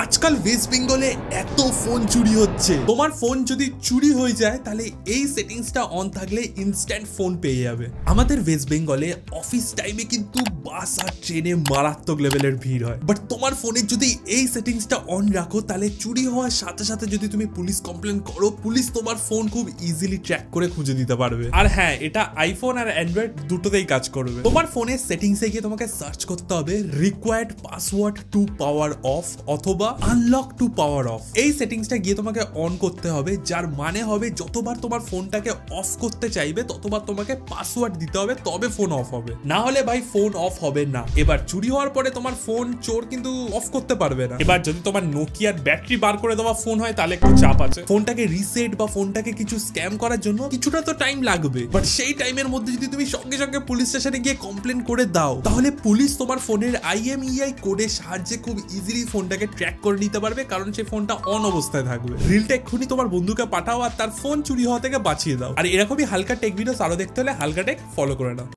আজকাল ওয়েস্ট বেঙ্গলে এত ফোন চুরি হচ্ছে। তোমার ফোন যদি চুরি হয়ে যায় তাহলে এই সেটিংসটা অন থাকলে ইনস্ট্যান্ট ফোন পেয়ে যাবে। আমাদের ওয়েস্ট বেঙ্গলে অফিস টাইমে কিন্তু বাস আর ট্রেনে মারাত্মক লেভেলের ভিড় হয়, বাট তোমার ফোনে যদি এই সেটিংসটা অন রাখো তাহলে চুরি হওয়ার সাথে সাথে যদি তুমি পুলিশ কমপ্লেন করো, পুলিশ তোমার ফোন খুব ইজিলি ট্র্যাক করে খুঁজে দিতে পারবে। আর হ্যাঁ, এটা আইফোন আর অ্যান্ড্রয়েড দুটোতেই কাজ করবে। তোমার ফোনের সেটিংসে গিয়ে তোমাকে সার্চ করতে হবে required password to power off অথবা আনলক টু পাওয়ার অফ। এই সেটিংসটা গিয়ে তোমাকে অন করতে হবে, যার মানে হবে যতবার তোমার ফোনটাকে অফ করতে চাইবে ততবার তোমাকে পাসওয়ার্ড দিতে হবে, তবে ফোন অফ হবে, না হলে ভাই ফোন অফ হবে না। এবার চুরি হওয়ার পরে তোমার ফোন চোর কিন্তু অফ করতে পারবে না। এবার যদি তোমার নোকিয়ার ব্যাটারি বার করে দেওয়া ফোন হয় তাহলে একটু চাপ আছে। ফোনটাকে রিসেট বা ফোনটাকে কিছু স্ক্যাম করার জন্য কিছুটা তো টাইম লাগবে, বাট সেই টাইমের মধ্যে যদি তুমি সঙ্গে সঙ্গে পুলিশ স্টেশনে গিয়ে কমপ্লেন করে দাও তাহলে পুলিশ তোমার ফোনের IMEI কোডের সাহায্যে খুব ইজিলি ফোনটাকে ট্র্যাক করে নিতে পারবে, কারণ সেই ফোনটা অন অবস্থায় থাকবে। রিলটা এক্ষুনি তোমার বন্ধুকে পাঠাও আর তার ফোন চুরি হওয়া থেকে বাঁচিয়ে দাও। আর এরকমই হালকা টেক ভিডিওস আরো দেখতে হলে হালকা টেক ফলো করে নাও।